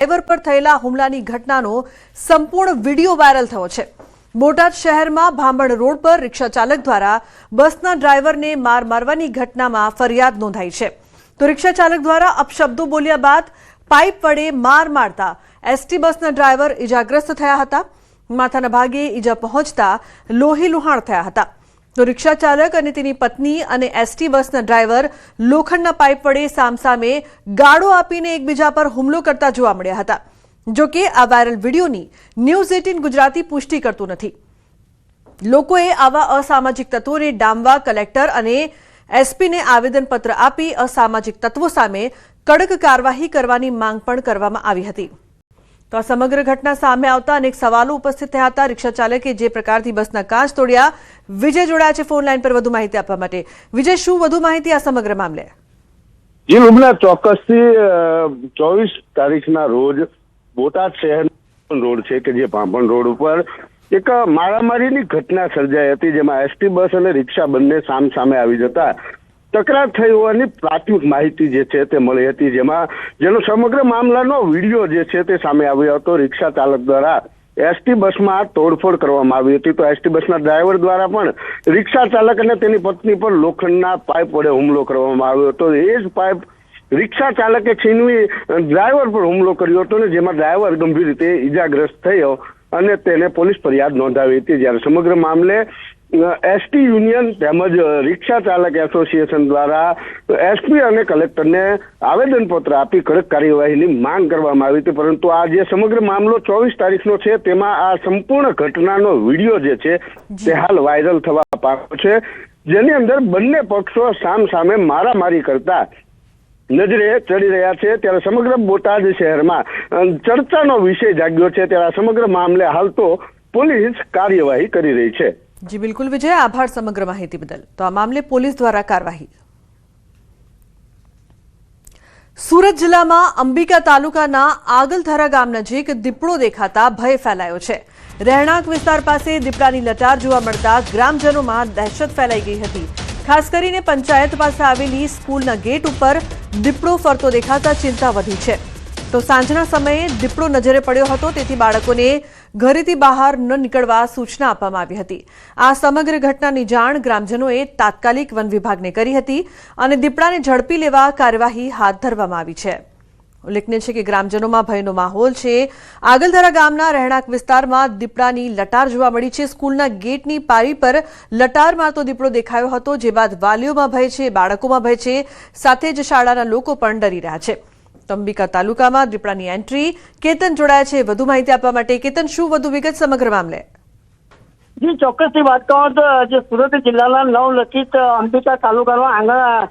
Driver પર થયેલા હુમલાની ઘટનાનો સંપૂર્ણ વિડીયો વાયરલ થયો છે। બોટાદ શહેરમાં ભાંભણ રોડ પર રિક્ષા ચાલક દ્વારા બસના ડ્રાઈવરને માર મારવાની ઘટનામાં ફરિયાદ નોંધાઈ છે। તો રિક્ષા ચાલક દ્વારા અપશબ્દો બોલ્યા બાદ પાઇપ વડે માર મારતા એસટી બસના ડ્રાઈવર ઇજાગ્રસ્ત થયા હતા। માથાના ભાગે ઈજા પહોંચતા લોહી લુહાણ થયા હતા। તો રિક્ષા ચાલક અને તેની પત્ની અને એસટી બસના ડ્રાઈવર લોખંડના પાઇપ વડે સામસામે ગાળો આપીને એકબીજા પર હુમલો કરતા જોવા મળ્યા હતા। જો કે આ વાયરલ વિડીયોની ન્યૂઝ 18 ગુજરાતી પુષ્ટિ કરતું નથી। લોકોએ આવા અસામાજિક તત્વોને ડામવા કલેક્ટર અને એસપીને આવેદનપત્ર આપી અસામાજિક તત્વો સામે કડક કાર્યવાહી કરવાની માંગ પણ કરવામાં આવી હતી। તો આ સમગ્ર ઘટના સામે આવતા અનેક સવાલો ઉપસ્થિત થયા હતા। રિક્ષા ચાલકે જે પ્રકારથી બસના કાચ તોડ્યા, વિજય જોડાયા છે ફોન લાઈન પર વધુ માહિતી આપવા માટે। વિજય, શું વધુ માહિતી આ સમગ્ર મામલે? જી રૂબના, ચોક્કસથી 24 તારીખના રોજ બોટાદ શહેર રોડ છે કે જે ભાંભણ રોડ ઉપર એક મારામારીની ઘટના સર્જાઈ હતી, જેમાં એસટી બસ અને રિક્ષા બંને સામસામે આવી જતા તકરાર થઈ હોવાની પ્રાથમિક માહિતી જે છે તે મળી હતી, જેનો સમગ્ર મામલાનો વિડીયો જે છે તે સામે આવ્યો હતો। રિક્ષા ચાલક દ્વારા એસટી બસમાં તોડફોડ કરવામાં આવી હતી। તો એસટી બસના ડ્રાઈવર દ્વારા પણ રિક્ષા ચાલક અને તેની પત્ની પર લોખંડના પાઇપ વડે હુમલો કરવામાં આવ્યો હતો। એ જ પાઇપ રિક્ષા ચાલકે છીનવી ડ્રાઈવર પર હુમલો કર્યો હતો, ને જેમાં ડ્રાઈવર ગંભીર રીતે ઈજાગ્રસ્ત થયો અને તેને પોલીસ ફરિયાદ નોંધાવી હતી। જ્યારે સમગ્ર મામલે એસટી યુનિયન તેમજ રિક્ષા ચાલક એસોસિએશન દ્વારા એસપી અને કલેક્ટરને આવેદનપત્ર આપી કડક કાર્યવાહીની માંગ કરવામાં આવી હતી। પરંતુ આ જે સમગ્ર મામલો 24 તારીખનો છે તેમાં આ સંપૂર્ણ ઘટનાનો વિડીયો જે છે તે હાલ વાયરલ થવા પામ્યો છે, જેની અંદર બંને પક્ષો સામસામે મારામારી કરતા નજરે ચડી રહ્યા છે। ત્યારે સમગ્ર બોટાદ શહેરમાં ચર્ચાનો વિષય જાગ્યો છે। ત્યારે આ સમગ્ર મામલે હાલ તો પોલીસ કાર્યવાહી કરી રહી છે। જી બિલકુલ વિજય, આભાર સમગ્ર માહિતી બદલ। તો આ મામલે પોલીસ દ્વારા કાર્યવાહી। સુરત જિલ્લામાં અંબિકા તાલુકાના આગલધારા ગામ નજીક દીપડો દેખાતા ભય ફેલાયો છે। રહેણાંક વિસ્તાર પાસે દીપડાની લટાર જોવા મળતા ગ્રામજનોમાં દહેશત ફેલાઈ ગઈ હતી। ખાસ કરીને પંચાયત પાસે આવેલી સ્કૂલના ગેટ ઉપર દીપડો ફરતો દેખાતા ચિંતા વધી છે। તો સાંજના સમયે દીપડો નજરે પડ્યો હતો, તેથી બાળકોને ઘરેથી બહાર ન નીકળવા સૂચના આપવામાં આવી હતી। આ સમગ્ર ઘટનાની જાણ ગ્રામજનોએ તાત્કાલિક વન વિભાગને કરી હતી અને દીપડાને ઝડપી લેવા કાર્યવાહી હાથ ધરવામાં આવી છે। ઉલ્લેખનીય છે કે ગ્રામજનોમાં ભયનો માહોલ છે। આગલધારા ગામના રહેણાંક વિસ્તારમાં દીપડાની લટાર જોવા મળી છે। સ્કૂલના ગેટની પારી પર લટાર મારતો દીપડો દેખાયો હતો, જે બાદ વાલીઓમાં ભય છે, બાળકોમાં ભય છે, સાથે જ શાળાના લોકો પણ ડરી રહ્યા છે। અંબિકા તાલુકામાં દીપડાની એન્ટ્રી। કેતન જોડાયા છે વધુ માહિતી આપવા માટે। કેતન, શું વધુ વિગત સમગ્ર મામલે? જી ચોક્કસથી વાત કરું તો જે સુરત જિલ્લાના નવલખિત અંબિકા તાલુકામાં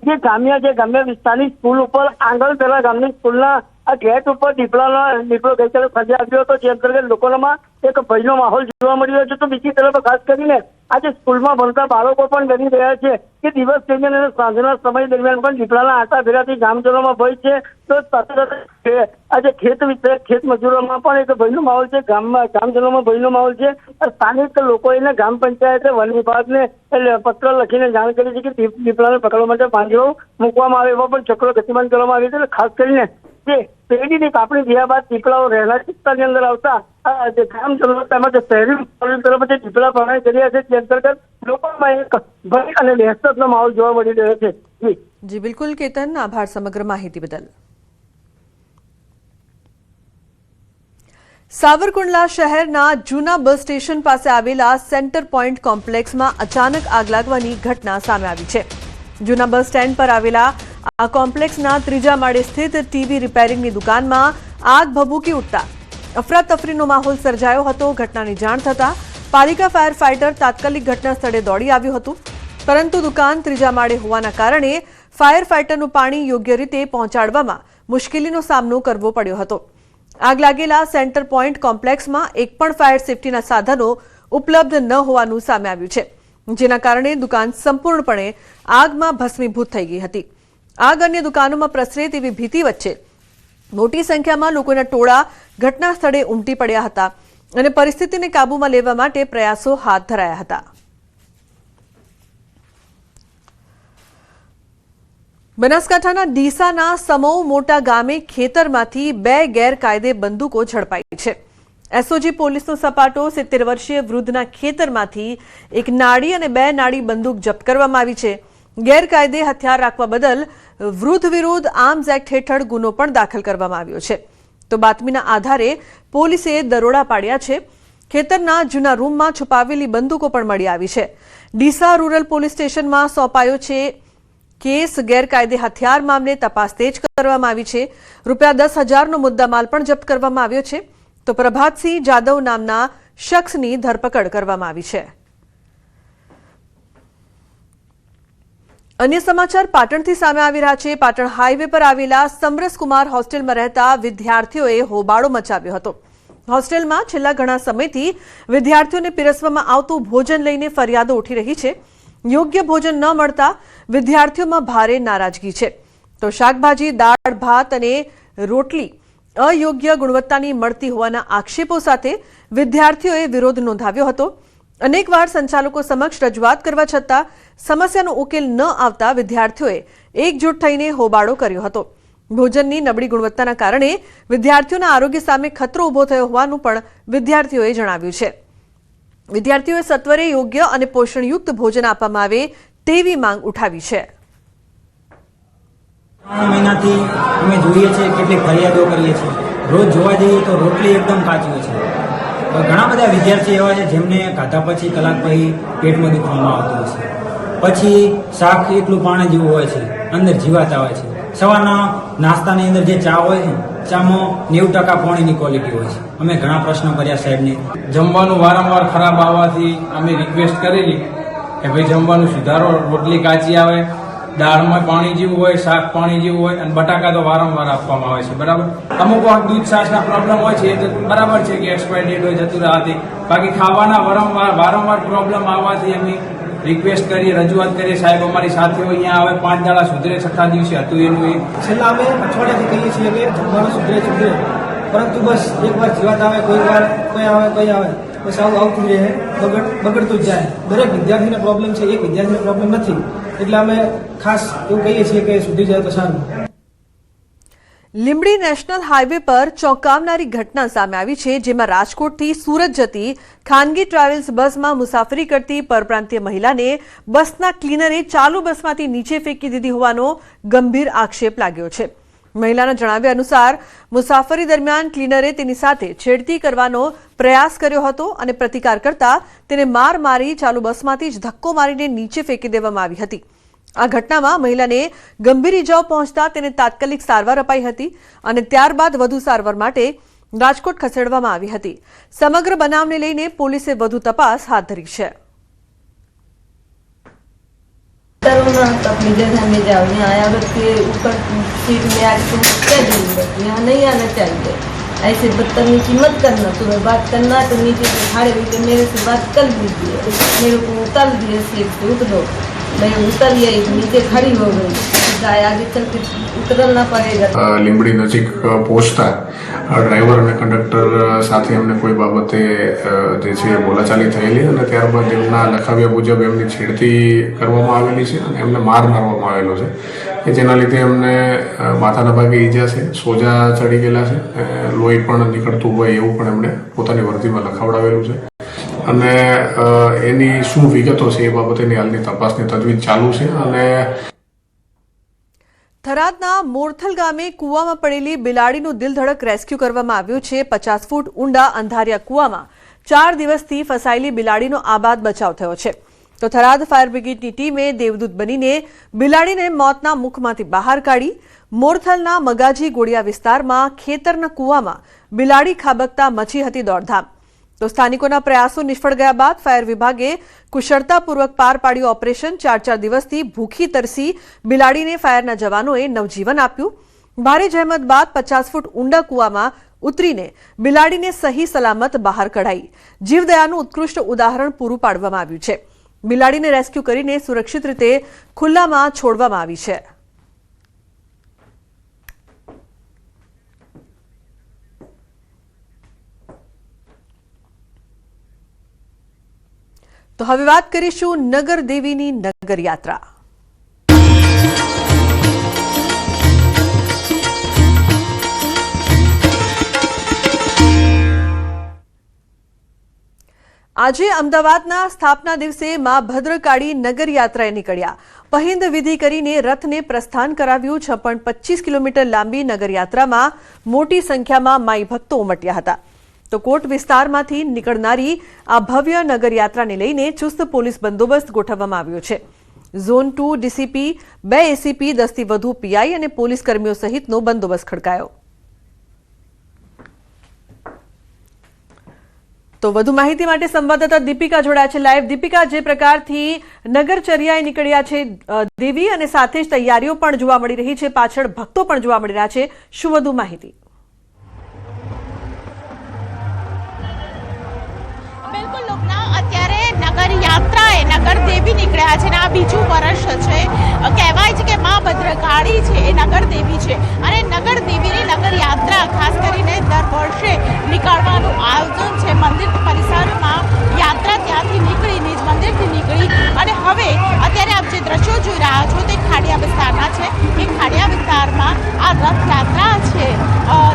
જે ગ્રામ્ય વિસ્તારની સ્કૂલ ઉપર આંગલધારા ગામની સ્કૂલના આ ગેટ ઉપર દીપડો ગઈકાલે ફરી આવ્યો હતો, જે અંતર્ગત લોકોમાં એક ભયનો માહોલ જોવા મળી રહ્યો છે। તો બીજી તરફ ખાસ કરીને આજે સ્કૂલમાં ભણતા બાળકો પણ ડરી રહ્યા છે કે દિવસ દરમિયાન અને સાંજના સમય દરમિયાન પણ દીપડાના આટા ભેરાથી ગ્રામજનોમાં ભય છે। તો સાથે સાથે આજે ખેત મજૂરોમાં પણ એક ભયનો માહોલ છે, ગ્રામજનોમાં ભયનો માહોલ છે। સ્થાનિક લોકોએ ગ્રામ પંચાયતે વન વિભાગને પત્ર લખીને જાણ કરી છે કે દીપડાને પકડવા માટે પાંજરો મૂકવામાં આવે, એવા પણ ચક્રો ગતિમાન કરવામાં આવી છે। ખાસ કરીને જે પેઢીની કાપણી થયા બાદ દીપડાઓ રહેણાંક વિસ્તારની અંદર આવતા જે ગ્રામજનો તેમજ શહેરી તરફ જે દીપડા પ્રમાણ કર્યા છે, તે અંતર્ગત લોકોમાં એક ભય અને દહેશતનો માહોલ જોવા મળી રહ્યો છે। જી બિલકુલ કેતન, આભાર સમગ્ર માહિતી બદલ। સાવરકુંડલા શહેરના જૂના બસ સ્ટેશન પાસે આવેલા સેન્ટર પોઈન્ટ કોમ્પ્લેક્સમાં અચાનક આગ લાગવાની ઘટના સામે આવી છે। જૂના બસ સ્ટેન્ડ પર આવેલા આ કોમ્પ્લેક્સના 3જા માળે સ્થિત ટીવી રિપેરિંગની દુકાનમાં આગ ભભૂકી ઉઠતા અફરાતફરીનો માહોલ સર્જાયો હતો। ઘટનાની જાણ થતાં પાલિકા ફાયર ફાઇટર તાત્કાલિક ઘટના સ્થળે દોડી આવ્યું હતું, પરંતુ દુકાન 3જા માળે હોવાના કારણે ફાયર ફાઇટરનું પાણી યોગ્ય રીતે પહોંચાડવામાં મુશ્કેલીનો સામનો કરવો પડ્યો હતો। આગ લાગેલા સેન્ટર પોઈન્ટ કોમ્પ્લેક્સમાં એક પણ ફાયર સેફટીના સાધનો ઉપલબ્ધ ન હોવાનું સામે આવ્યું છે, જેના કારણે દુકાન સંપૂર્ણપણે આગમાં ભસ્મીભૂત થઈ ગઈ હતી। આગ અન્ય દુકાનોમાં પ્રસરે તેવી ભીતિ વચ્ચે મોટી સંખ્યામાં લોકોના ટોળા ઘટના સ્થળે ઉમટી પડ્યા હતા અને પરિસ્થિતિને કાબૂમાં લેવા માટે પ્રયાસો હાથ ધરાયા હતા। બનાસકાંઠાના ડીસાના સમૌ મોટા ગામે ખેતરમાંથી 2 ગેરકાયદે બંદૂકો ઝડપાઈ છે. એસઓજી પોલીસનો સપાટો 70 વર્ષીય વૃદ્ધના ખેતરમાંથી એક નાડી અને 2 નાડી બંદૂક જપ્ત કરવામાં આવી છે. ગેરકાયદે હથિયાર રાખવા બદલ વૃદ્ધ વિરુદ્ધ આર્મ્સ એક્ટ હેઠળ ગુનો પણ દાખલ કરવામાં આવ્યો છે. તો બાતમીના આધારે પોલીસે દરોડા પાડ્યા છે. ખેતરના જૂના રૂમમાં છુપાવેલી બંદૂકો પણ મળી આવી છે. ડીસા રૂરલ પોલીસ સ્ટેશનમાં સોંપાયો છે કેસ. ગેરકાયદે હથિયાર મામલે તપાસ તેજ કરવામાં આવી છે. ₹10,000નો મુદ્દામાલ પણ જપ્ત કરવામાં આવ્યો છે. તો પ્રભાતસિંહ જાદવ નામના શખ્સની ધરપકડ કરવામાં આવી છે. અન્ય સમાચાર પાટણથી સામે આવી રહ્યા છે. પાટણ હાઈવે પર આવેલા સમરસકુમાર હોસ્ટેલમાં રહેતા વિદ્યાર્થીઓએ હોબાળો મચાવ્યો હતો. હોસ્ટેલમાં છેલ્લા ઘણા સમયથી વિદ્યાર્થીઓને પીરસવામાં આવતું ભોજન લઈને ફરિયાદો ઉઠી રહી છે. યોગ્ય ભોજન ન મળતા વિદ્યાર્થીઓમાં ભારે નારાજગી છે. તો શાકભાજી, દાળ, ભાત અને રોટલી અયોગ્ય ગુણવત્તાની મળતી હોવાના આક્ષેપો સાથે વિદ્યાર્થીઓએ વિરોધ નોંધાવ્યો હતો. અનેકવાર સંચાલકો સમક્ષ રજૂઆત કરવા છતાં સમસ્યાનો ઉકેલ ન આવતા વિદ્યાર્થીઓએ એકજૂટ થઈને હોબાળો કર્યો હતો. ભોજનની નબળી ગુણવત્તાના કારણે વિદ્યાર્થીઓના આરોગ્ય સામે ખતરો ઊભો થયો હોવાનું પણ વિદ્યાર્થીઓએ જણાવ્યું છે. વિદ્યાર્થીઓએ સત્વરે યોગ્ય અને પોષણયુક્ત ભોજન આપવામાં આવે તેવી માંગ ઉઠાવી છે. 3 મહિનાથી અમે જોઈએ છીએ, કેટલી ફરિયાદો કરીએ છીએ. રોજ જોવા જઈએ તો રોટલી એકદમ કાચી હોય છે. ઘણા બધા વિદ્યાર્થી એવા છે જેમને ખાધા પછી કલાક પછી પેટમાં દુખવામાં આવતું હોય છે. પછી શાક એકલું પાણી જેવું હોય છે, અંદર જીવાત આવે છે. સવારના નાસ્તાની અંદર જે ચા હોય છે, ચામાં 90% પાણીની ક્વોલિટી હોય છે. અમે ઘણા પ્રશ્નો કર્યા સાહેબને. જમવાનું વારંવાર ખરાબ આવવાથી અમે રિક્વેસ્ટ કરેલી કે ભાઈ જમવાનું સુધારો, રોટલી કાચી આવે, દાળમાં પાણી જેવું હોય, શાક પાણી જેવું હોય, અને બટાકા તો વારંવાર આપવામાં આવે છે. બરાબર, અમુક વખત દૂધ છાશના પ્રોબ્લેમ હોય છે, એ તો બરાબર છે કે એક્સપાયર ડેટ હોય જતું રહેવાથી. બાકી ખાવાના વારંવાર પ્રોબ્લેમ આવવાથી અમે રિક્વેસ્ટ કરીએ, રજૂઆત કરીએ. સાહેબ અમારી સાથે હોય, અહીંયા આવે, 5 દાડા સુધરે, 6થા દિવસે હતું એનું એ. છેલ્લા અમે અઠવાડિયાથી કહીએ છીએ કે જમવાનું સુધરે, પરંતુ બસ એકવાર જીવાત આવે, કોઈ વાર કોઈ આવે, બસ આવું આવતું જ રહે, બગડતું જ જાય. દરેક વિદ્યાર્થીને પ્રોબ્લેમ છે, એક વિદ્યાર્થીને પ્રોબ્લેમ નથી. એટલે અમે ખાસ એવું કહીએ છીએ કે સુધરી જાય તો સારું. લીંબડી નેશનલ હાઈવે પર ચોંકાવનારી ઘટના સામે આવી છે, જેમાં રાજકોટથી સુરત જતી ખાનગી ટ્રાવેલ્સ બસમાં મુસાફરી કરતી પરપ્રાંતીય મહિલાને બસના ક્લીનરે ચાલુ બસમાંથી નીચે ફેંકી દીધી હોવાનો ગંભીર આક્ષેપ લાગ્યો છે. મહિલાના જણાવ્યા અનુસાર મુસાફરી દરમિયાન ક્લીનરે તેની સાથે છેડતી કરવાનો પ્રયાસ કર્યો હતો અને પ્રતિકાર કરતા તેને માર મારી ચાલુ બસમાંથી જ ધક્કો મારીને નીચે ફેંકી દેવામાં આવી હતી. આ ઘટનામાં મહિલાને ગંભીર ઇજાઓ પહોંચતા તેને તાત્કાલિક સારવાર અપાઈ હતી અને ત્યારબાદ વધુ સારવાર માટે રાજકોટ ખસેડવામાં આવી હતી. સમગ્ર બનાવને લઈને પોલીસે વધુ તપાસ હાથ ધરી છે. अपनी जगह में जाओ, यहाँ औरत के ऊपर सीट में आके तुम क्या जरूरत, यहाँ नहीं आना चाहिए. ऐसे बदतमीजी मत करना. तुम्हें बात करना तो नीचे से खड़े होकर मेरे से बात कर लीजिए. मेरे को उतार दिए सीट से, उतरो. मैं उतर गई, नीचे खड़ी हो गई. आगे चल के उतरना पड़ेगा. લીંબડી નજીક પહોંચતા ડ્રાઈવર અને કંડક્ટર સાથે એમને કોઈ બાબતે જે છે બોલાચાલી થયેલી અને ત્યારબાદ એમના લખાવ્યા મુજબ એમની છેડતી કરવામાં આવેલી છે અને એમને માર મારવામાં આવેલો છે કે જેના લીધે એમને માથાના ભાગે ઈજા છે, સોજા ચડી ગયેલા છે, લોહી પણ નીકળતું હોય એવું પણ એમણે પોતાની વર્દીમાં લખાવડાવેલું છે. અને એની શું વિગતો છે એ બાબતેની હાલની તપાસની તજવીજ ચાલુ છે. અને થરાદના મોરથલ ગામે કૂવામાં પડેલી બિલાડીનું દિલધડક રેસ્ક્યુ કરવામાં આવ્યું છે. 50 ફૂટ ઊંડા અંધારિયા કૂવામાં 4 દિવસથી ફસાયેલી બિલાડીનો આબાદ બચાવ થયો છે. તો થરાદ ફાયર બ્રિગેડની ટીમે દેવદૂત બનીને બિલાડીને મોતના મુખમાંથી બહાર કાઢી. મોરથલના મગાજી ગોળિયા વિસ્તારમાં ખેતરના કૂવામાં બિલાડી ખાબકતા મચી હતી દોડધામ. તો સ્થાનિકોના પ્રયાસો નિષ્ફળ ગયા બાદ ફાયર વિભાગે કુશળતાપૂર્વક પાર પાડ્યું ઓપરેશન. 4 દિવસથી ભૂખી તરસી બિલાડીને ફાયરના જવાનોએ નવજીવન આપ્યું. ભારે જહેમત બાદ 50 ફૂટ ઊંડા કૂવામાં ઉતરીને બિલાડીને સહી સલામત બહાર કઢાઈ. જીવદયાનું ઉત્કૃષ્ટ ઉદાહરણ પૂરું પાડવામાં આવ્યું છે. બિલાડીને રેસ્ક્યુ કરીને સુરક્ષિત રીતે ખુલ્લામાં છોડવામાં આવી છે. તો હવે વાત કરીશું નગર દેવીની નગર યાત્રા. આજે અમદાવાદના સ્થાપના દિવસે મા ભદ્રકાળી નગર યાત્રાએ નીકળ્યા. પહિંદ વિધિ કરીને રથને પ્રસ્થાન કરાવ્યું. 6.25 કિલોમીટર લાંબી નગર યાત્રામાં મોટી સંખ્યામાં માઈ ભક્તો ઉમટ્યા હતા. તો કોટ વિસ્તારમાંથી નીકળનારી આ ભવ્ય નગર યાત્રાને લઈને ચુસ્ત પોલીસ બંદોબસ્ત ગોઠવવામાં આવ્યો છે. ઝોન 2 ડીસીપી, 2 એસીપી, 10 થી વધુ પીઆઈ અને પોલીસ કર્મીઓ સહિતનો બંદોબસ્ત ખડકાયો. તો વધુ માહિતી માટે સંવાદદાતા દીપિકા જોડાયા છે લાઈવ. દીપિકા, જે પ્રકારથી નગરચર્યાએ નીકળ્યા છે દેવી અને સાથે જ તૈયારીઓ પણ જોવા મળી રહી છે, પાછળ ભક્તો પણ જોવા મળી રહ્યા છે, શું વધુ માહિતી? બિલકુલ લોકના, અત્યારે નગર યાત્રાએ નગર દેવી નીકળ્યા છે અને આ બીજું વર્ષ છે. કહેવાય છે કે મા ભદ્રકાળી છે એ નગર દેવી છે અને નગર દેવીની નગર યાત્રા ખાસ કરીને દર વર્ષે નીકળવાનું આયોજન છે. મંદિર પરિસરમાં યાત્રા ત્યાંથી નીકળી, નિજ મંદિરથી નીકળી અને હવે અત્યારે આપ જે દ્રશ્યો જોઈ રહ્યા છો તે ખાડિયા વિસ્તારના છે. એ ખાડિયા વિસ્તારમાં આ રથયાત્રા છે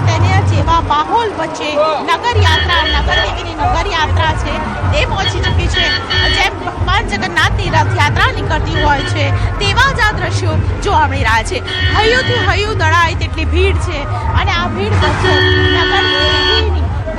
તેના જેવા માહોલ વચ્ચે નગર યાત્રા, નગર દેવીની નગર યાત્રા છે તે પહોંચી ચૂકી છે. જેમ ભગવાન જગન્નાથની રથયાત્રા નીકળતી હોય છે તેવા જ આ દ્રશ્યો જોવા મળી રહ્યા છે. હૈયુંથી હૈયું દળાય તેટલી ભીડ છે અને આ ભીડ વચ્ચે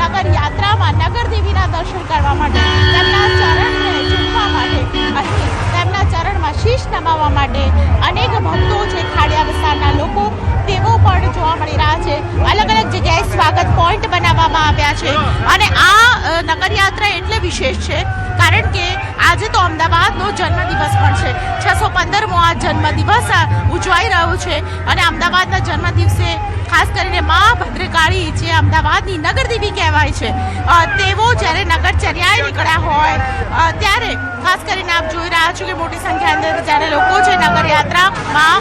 નગર યાત્રામાં નગર દેવીના દર્શન કરવા માટે, તેમના ચરણને ઝૂકવા માટે, અહીં તેમના ચરણમાં શીશ નમાવવા માટે અનેક ભક્તો છે, ખાડિયા વિસ્તારના લોકો તેઓ પણ જોવા મળી રહ્યા છે. અલગ અલગ જગ્યાએ સ્વાગત પોઈન્ટ બનાવવામાં આવ્યા છે અને આ નગરયાત્રા એટલે વિશેષ છે કારણ કે આજે તો અમદાવાદનો જન્મદિવસ પણ છે. 615મો આ જન્મદિવસ ઉજવાઈ રહ્યો છે અને અમદાવાદના જન્મદિવસે ખાસ કરીને મા ભદ્રકાળી જે અમદાવાદની નગરદેવી કહેવાય છે તેઓ જ્યારે નગરચર્યાએ નીકળ્યા હોય ત્યારે ખાસ કરીને આપ જોઈ રહ્યા છો કે મોટી સંખ્યા અંદર જ્યારે લોકો છે નગરયાત્રામાં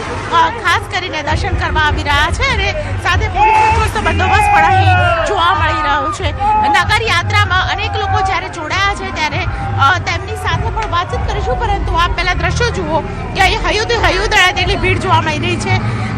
ખાસ કરીને દર્શન કરવા આવી રહ્યા છે અને સાથે પોલીસ બંદોબસ્ત પણ અહીં જોવા મળી રહ્યો છે. નગરયાત્રામાં અનેક લોકો જ્યારે જોડાયા છે ત્યારે તેમની સાથે પણ વાતચીત કરીશું, પરંતુ આપ પહેલા દ્રશ્યો જુઓ કે અહીં હૈયુંથી હૈયું દળાય તેટલી ભીડ જોવા મળી રહી છે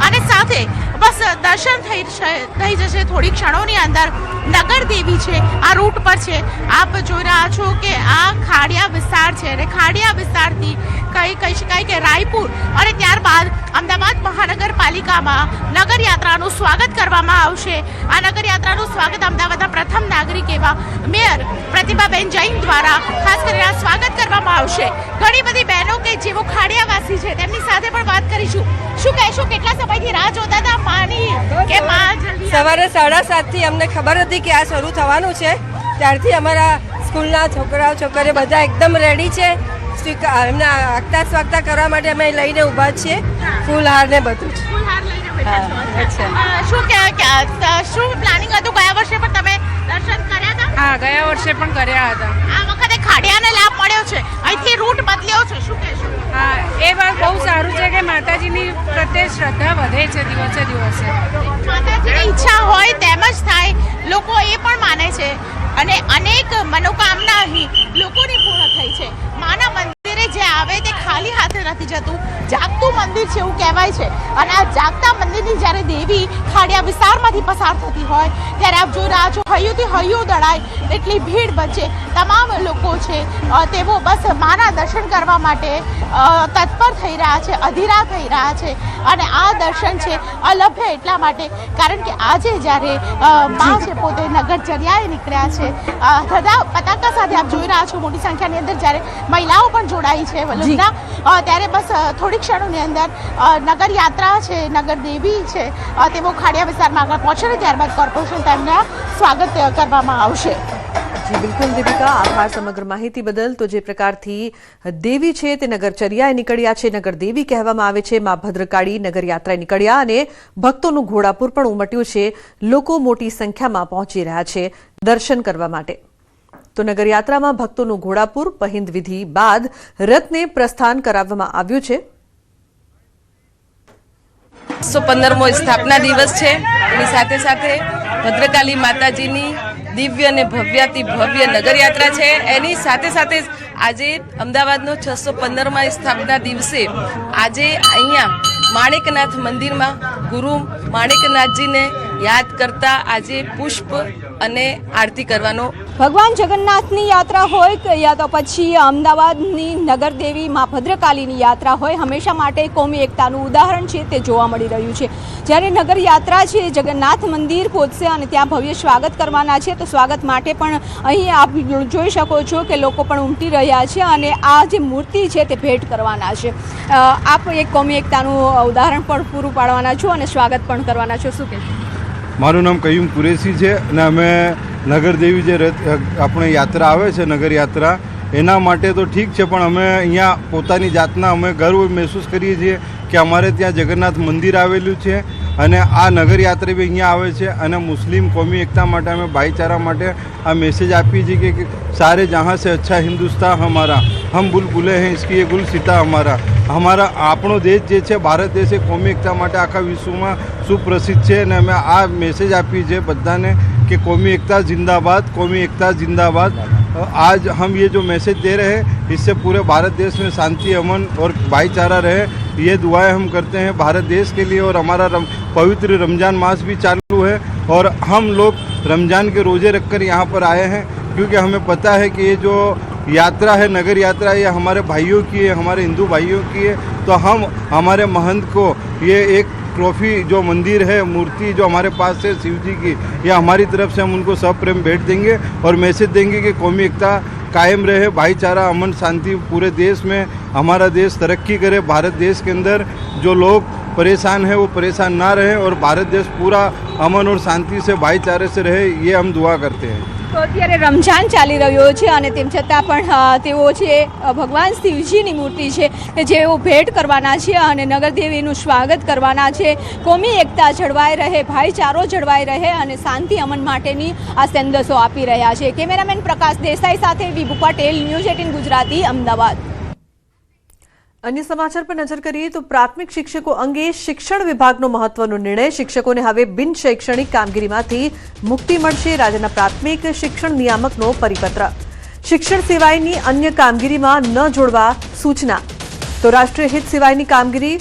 અને સાથે બસ દર્શન થઈ જશે થોડી ક્ષણોની અંદર. નગર દેવી છે આ રૂટ પર છે. આપ જોઈ રહ્યા છો કે આ ખાડિયા વિસ્તાર છે અને ખાડિયા વિસ્તારથી કહી શકાય કે રાયપુર અને ત્યારબાદ અમદાવાદ મહાનગરપાલિકામાં નગરયાત્રાનું સ્વાગત કરવામાં આવશે. આ નગરયાત્રાનું સ્વાગત અમદાવાદના પ્રથમ નાગરિક એવા મેયર પ્રતિભાબેન જૈન દ્વારા ખાસ કરીને આ સ્વાગત કરવામાં આવશે. ઘણી બધી બહેનો કે જેઓ ખાડિયાવાસી છે તેમની સાથે પણ વાત કરીશું. શું કહેશો, કેટલા સમયથી રાહ જોતા હતા માની કે સવારે 7:30 થી અમને ખબર હતી કે આ શરૂ થવાનું છે, ત્યારથી અમારા સ્કૂલના છોકરાઓ છોકરીઓ બધા એકદમ રેડી છે. એમને આગતા સ્વાગતા કરવા માટે અમે લઈને ઊભા છીએ, ફૂલહાર ને બધું જ. શું પ્લાનિંગ હતું? ગયા વર્ષે પણ તમે દર્શન કર્યા હતા? હા, ગયા વર્ષે પણ કર્યા હતા. આ વખતે ખાડિયાને લાભ મળ્યો છે, અહીંથી રૂટ બદલ્યો છે, શું કહેશો? હા, એ વાત બહુ સારું છે કે માતાજીની પ્રત્યે શ્રદ્ધા વધે છે દિવસે દિવસે. માતાજીની ઈચ્છા હોય તેમ જ થાય, લોકો એ પણ માને છે અને અનેક મનોકામના અહીં લોકોની પૂર્ણ થઈ છે. માના મંદિરે જે આવે તે ખાલી હાથે નથી જતું, જાગતું મંદિર છે એવું કહેવાય છે અને આ જાગતા મંદિરની જ્યારે દેવી ખાડિયા વિસ્તારમાંથી પસાર થતી હોય ત્યારે આપ જોઈ રહ્યા છો હૈયુંથી હૈયું દળાય એટલી ભીડ વચ્ચે તમામ લોકો છે તેઓ બસ માના દર્શન કરવા માટે તત્પર થઈ રહ્યા છે, અધીરા થઈ રહ્યા છે અને આ દર્શન છે અલભ્ય એટલા માટે કારણ કે આજે જ્યારે મા છે પોતે નગરચર્યાએ નીકળ્યા છે, પતાકા સાથે આપ જોઈ રહ્યા છો મોટી સંખ્યાની અંદર જ્યારે મહિલાઓ પણ જોડાઈ છે વલ્લભના, ત્યારે બસ થોડી ક્ષણોની અંદર નગર યાત્રા છે, નગર દેવી છે તેઓ ખાડિયા વિસ્તારમાં આગળ પહોંચે ને ત્યારબાદ કોર્પોરેશન તેમના સ્વાગત કરવામાં આવશે. જી બિલકુલ દીપિકા, આભાર સમગ્ર માહિતી બદલ. તો જે પ્રકારથી દેવી છે તે નગરચર્યાએ નીકળ્યા છે, નગર દેવી કહેવામાં આવે છે, મા ભદ્રકાળી નગર યાત્રાએ નીકળ્યા અને ભક્તોનું ઘોડાપુર પણ ઉમટ્યું છે. લોકો મોટી સંખ્યામાં પહોંચી રહ્યા છે દર્શન કરવા માટે. તો નગરયાત્રામાં ભક્તોનું ઘોડાપુર, પહિંદ વિધિ બાદ રથને પ્રસ્થાન કરાવવામાં આવ્યું છે. 615મો સ્થાપના દિવસ છે. એની સાથે સાથે ભદ્રકાળી માતાજીની દિવ્ય અને ભવ્યાતિ ભવ્ય નગરયાત્રા છે. એની સાથે સાથે આજે અમદાવાદનો 615મા સ્થાપના દિવસે આજે અહીંયા માણેકનાથ મંદિરમાં ગુરુ માણેકનાથજીને યાદ કરતા આજે પુષ્પ અને આરતી કરવાનો. ભગવાન જગન્નાથની યાત્રા હોય કે યા તો પછી અમદાવાદની નગરદેવી મા ભદ્રકાલીની યાત્રા હોય, હંમેશા માટે કોમી એકતાનું ઉદાહરણ છે તે જોવા મળી રહ્યું છે. જ્યારે નગર યાત્રા છે જગન્નાથ મંદિર પહોંચશે અને ત્યાં ભવ્ય સ્વાગત કરવાના છે, તો સ્વાગત માટે પણ અહીં આપ જોઈ શકો છો કે લોકો પણ ઉમટી રહ્યા છે અને આ જે મૂર્તિ છે તે ભેટ કરવાના છે. આપ એક કોમી એકતાનું ઉદાહરણ પણ પૂરું પાડવાના છો અને સ્વાગત પણ કરવાના છો, શું કહેશો? મારું નામ કયુમ કુરેશી છે અને અમે નગરદેવી જે આપણે યાત્રા આવે છે નગર યાત્રા, એના માટે તો ઠીક છે, પણ અમે અહીંયા પોતાની જાતના અમે ગર્વ મહેસૂસ કરીએ છીએ કે અમારે ત્યાં જગન્નાથ મંદિર આવેલું છે અને આ નગર યાત્રા બી અહીંયા આવે છે. અને મુસ્લિમ કોમી એકતા માટે અમે ભાઈચારા માટે આ મેસેજ આપીએ છીએ કે સારે જहाँ से अच्छा हिंदुस्तान हमारा, हम बुलबुले हैं इसकी ये गुलसिता हमारा આપણો દેશ જે છે ભારત દેશ એ કોમી એકતા માટે આખા વિશ્વમાં સુપ્રસિદ્ધ છે. અને અમે આ મેસેજ આપીએ છીએ બધાને कि कौमी एकता जिंदाबाद, कौमी एकता जिंदाबाद. आज हम ये जो मैसेज दे रहे हैं इससे पूरे भारत देश में शांति, अमन और भाईचारा रहे, ये दुआएं हम करते हैं भारत देश के लिए. और हमारा पवित्र रमज़ान मास भी चालू है और हम लोग रमज़ान के रोज़े रखकर यहाँ पर आए हैं क्योंकि हमें पता है कि ये जो यात्रा है नगर यात्रा, ये हमारे भाइयों की है, हमारे हिंदू भाइयों की है. तो हम हमारे महंत को ये एक ट्रॉफी जो मंदिर है, मूर्ति जो हमारे पास है शिव जी की, ये हमारी तरफ से हम उनको सब प्रेम भेंट देंगे और मैसेज देंगे कि कौमी एकता कायम रहे, भाईचारा, अमन, शांति पूरे देश में, हमारा देश तरक्की करे. भारत देश के अंदर जो लोग परेशान है वो परेशान ना रहे और भारत देश पूरा अमन और शांति से भाईचारे से रहे, ये हम दुआ करते हैं. તો અત્યારે રમઝાન ચાલી રહ્યો છે અને તેમ છતાં પણ તેઓ છે ભગવાન શિવજીની મૂર્તિ છે કે જેઓ ભેટ કરવાના છે અને નગરદેવીનું સ્વાગત કરવાના છે. કોમી એકતા જળવાઈ રહે, ભાઈચારો જળવાઈ રહે અને શાંતિ અમન માટેની આ સંદેશો આપી રહ્યા છે. કેમેરામેન પ્રકાશ દેસાઈ સાથે વિભુ પટેલ, ન્યૂઝ 18 ગુજરાતી, અમદાવાદ. અન્ય સમાચાર પર નજર કરીએ તો પ્રાથમિક શિક્ષકો અંગે શિક્ષણ વિભાગનો મહત્વનો નિર્ણય. શિક્ષકોને હવે બિન શૈક્ષણિક કામગીરીમાંથી મુક્તિ મળશે. રાજ્યના પ્રાથમિક શિક્ષણ નિયામકનો પરિપત્ર. શિક્ષણ સિવાયની અન્ય કામગીરીમાં ન જોડવા સૂચના. તો રાષ્ટ્રીય હિત સિવાયની કામગીરી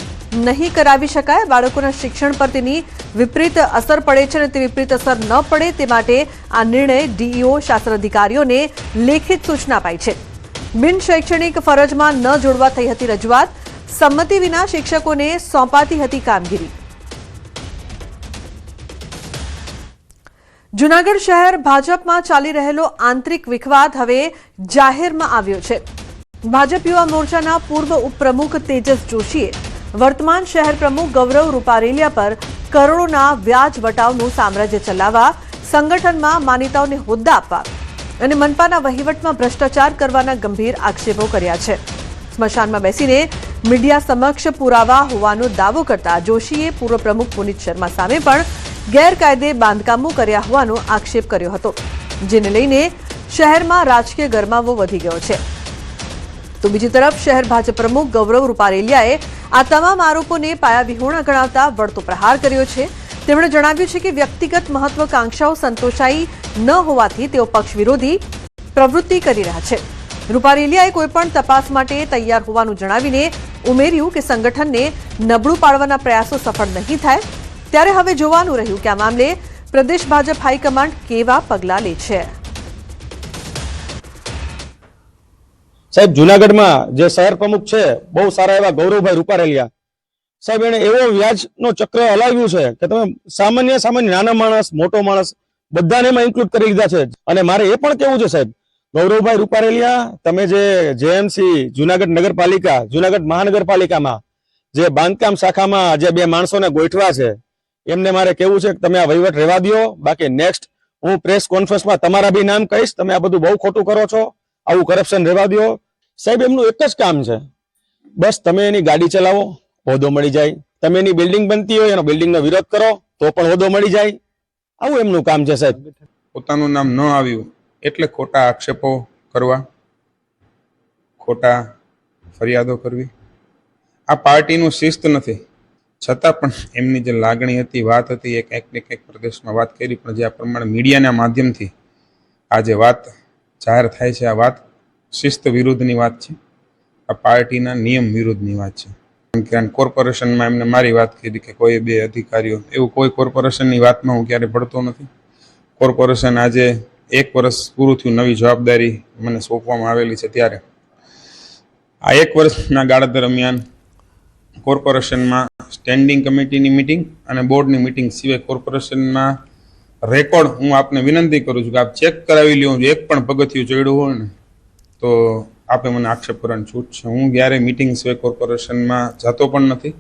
નહીં કરાવી શકાય. બાળકોના શિક્ષણ પર તેની વિપરીત અસર પડે છે અને તે વિપરીત અસર ન પડે તે માટે આ નિર્ણય ડીઈઓ શાસન અધિકારીઓને લેખિત સૂચના અપાઈ છે. બિન શૈક્ષણિક ફરજમાં ન જોડવા થઈ હતી રજૂઆત. સંમતિ વિના શિક્ષકોને સોંપાતી હતી કામગીરી. જૂનાગઢ શહેર ભાજપમાં ચાલી રહેલો આંતરિક વિખવાદ હવે જાહેરમાં આવ્યો છે. ભાજપ યુવા મોરચાના પૂર્વ ઉપપ્રમુખ તેજસ જોશીએ વર્તમાન શહેર પ્રમુખ ગૌરવ રૂપારેલિયા પર કરોડોના વ્યાજ વટાવનું સામ્રાજ્ય ચલાવવા, સંગઠનમાં માન્યતાઓને હોદ્દા આપવા અને મનપાના વહીવટમાં ભ્રષ્ટાચાર કરવાના ગંભીર આક્ષેપો કર્યા છે. સ્મશાનમાં બેસીને મીડિયા સમક્ષ પુરાવા હોવાનો દાવો કરતા જોશીએ પૂર્વ પ્રમુખ પુનિત શર્મા સામે પણ ગેરકાયદે બાંધકામો કર્યા હોવાનો આક્ષેપ કર્યો હતો, જેને લઈને શહેરમાં રાજકીય ગરમાવો વધી ગયો છે. તો બીજી તરફ શહેર ભાજપ પ્રમુખ ગૌરવ રૂપારેલિયાએ આ તમામ આરોપોને પાયાવિહોણા ગણાવતા વળતો પ્રહાર કર્યો છે. તેમણે જણાવ્યું છે કે વ્યક્તિગત મહત્વાકાંક્ષાઓ સંતોષાઈ ન હોવાથી તેઓ પક્ષ વિરોધી પ્રવૃત્તિ કરી રહ્યા છે. રૂપારેલિયાએ કોઈપણ તપાસ માટે તૈયાર હોવાનું જણાવીને ઉમેર્યું કે સંગઠનને નબળું પાડવાના પ્રયાસો સફળ નહીં થાય. ત્યારે હવે જોવાનું રહ્યું કે આ મામલે પ્રદેશ ભાજપ હાઈકમાન્ડ કેવા પગલાં લે છે. સાહેબ, જુનાગઢમાં જે શહેર પ્રમુખ છે બહુ સારા એવા ગૌરવભાઈ રૂપારેલિયા સાહેબ, એને એવો વ્યાજનો ચક્ર હલાવ્યું છે કે તમે સામાન્ય નાના માણસ, મોટો માણસ બધાને એમાં ઇન્ક્લુડ કરી લીધા છે. અને મારે એ પણ કેવું છે સાહેબ, ગૌરવભાઈ રૂપારેલિયા, તમે જે જેએમસી જુનાગઢ નગરપાલિકા, જુનાગઢ મહાનગરપાલિકામાં જે બાંધકામ શાખામાં જે બે માણસોને ગોઠવા છે, એમને મારે કેવું છે કે તમે આ વહીવટ રહેવા દો. બાકી નેક્સ્ટ હું પ્રેસ કોન્ફરન્સમાં તમારા બી નામ કહીશ, તમે આ બધું બહુ ખોટું કરો છો, આવું કરપ્શન રહેવા દો. સાહેબ, એમનું એક જ કામ છે, બસ તમે એની ગાડી ચલાવો, હોદ્દો મળી જાય. તમે એની બિલ્ડિંગ બનતી હોય એનો બિલ્ડિંગનો વિરોધ કરો તો પણ હોદ્દો મળી જાય. આવું એમનું કામ છે સાહેબ. પોતાનું નામ ન આવ્યું એટલે ખોટા આક્ષેપો કરવા, ખોટા ફરિયાદો કરવી, આ પાર્ટીનું શિસ્ત નથી. છતાં પણ એમની જે લાગણી હતી, વાત હતી, એ કંઈક ને કંઈક પ્રદેશમાં વાત કરી, પણ જે આ પ્રમાણે મીડિયાના માધ્યમથી આ જે વાત જાહેર થાય છે, આ વાત શિસ્ત વિરુદ્ધની વાત છે, આ પાર્ટીના નિયમ વિરુદ્ધની વાત છે. કે કોર્પોરેશનમાં એમને મારી વાત કીધી કે કોઈ બે અધિકારીઓ, એવું કોઈ કોર્પોરેશનની વાતમાં હું ક્યારે પડતો નથી. કોર્પોરેશન આજે 1 વર્ષ પૂરું થયું, નવી જવાબદારી મને સોંપવામાં આવેલી છે, ત્યારે આ 1 વર્ષના ગાળા દરમિયાન કોર્પોરેશનમાં સ્ટેન્ડિંગ કમિટીની મિટિંગ અને બોર્ડની મિટિંગ સિવાય કોર્પોરેશનમાં રેકોર્ડ હું આપને વિનંતી કરું છું કે આપ ચેક કરાવી લ્યો. એક પણ પગથિયું ચડ્યું હોય ને તો આપે મને આક્ષેપ કરવાની છૂટ છે. હું ક્યારે મિટિંગ સિવાય કોર્પોરેશનમાં જતો પણ નથી.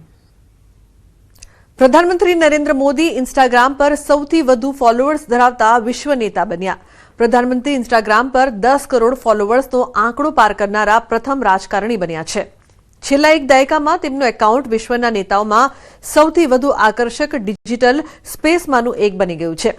પ્રધાનમંત્રી નરેન્દ્ર મોદી ઇન્સ્ટાગ્રામ પર સૌથી વધુ ફોલોઅર્સ ધરાવતા વિશ્વ નેતા બન્યા. પ્રધાનમંત્રી ઇન્સ્ટાગ્રામ પર 10 કરોડ ફોલોઅર્સનો આંકડો પાર કરનારા પ્રથમ રાજકારણી બન્યા છે. છેલ્લા 1 દાયકામાં તેમનું એકાઉન્ટ વિશ્વના નેતાઓમાં સૌથી વધુ આકર્ષક ડિજિટલ સ્પેસમાંનું એક બની ગયું છે.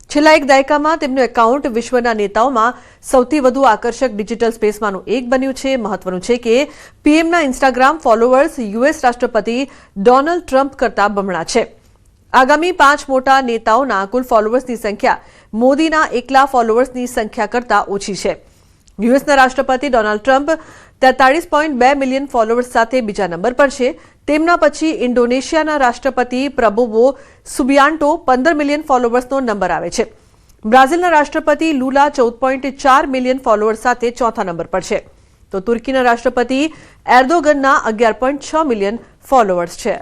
છેલ્લા 1 દાયકામાં તેમનું એકાઉન્ટ વિશ્વના નેતાઓમાં સૌથી વધુ આકર્ષક ડિજિટલ સ્પેસમાંનું એક બન્યું છે. મહત્વનું છે કે પીએમના ઇન્સ્ટાગ્રામ ફોલોઅર્સ યુએસ રાષ્ટ્રપતિ ડોનાલ્ડ ટ્રમ્પ કરતાં બમણા છે. આગામી 5 મોટા નેતાઓના કુલ ફોલોઅર્સની સંખ્યા મોદીના એકલા ફોલોઅર્સની સંખ્યા કરતાં ઓછી છે. યુએસના રાષ્ટ્રપતિ ડોનાલ્ડ ટ્રમ્પ 43.2 મિલિયન ફોલોઅર્સ સાથે બીજા નંબર પર છે. તેમના પછી ઇન્ડોનેશિયાના રાષ્ટ્રપતિ પ્રબોવો સુબિયાન્ટો 15 મિલિયન ફોલોઅર્સનો નંબર આવે છે. બ્રાઝિલના રાષ્ટ્રપતિ લુલા 14.4 મિલિયન ફોલોઅર્સ સાથે ચોથા નંબર પર છે. તો તુર્કીના રાષ્ટ્રપતિ એર્દોગનના 11.6 મિલિયન ફોલોઅર્સ છે.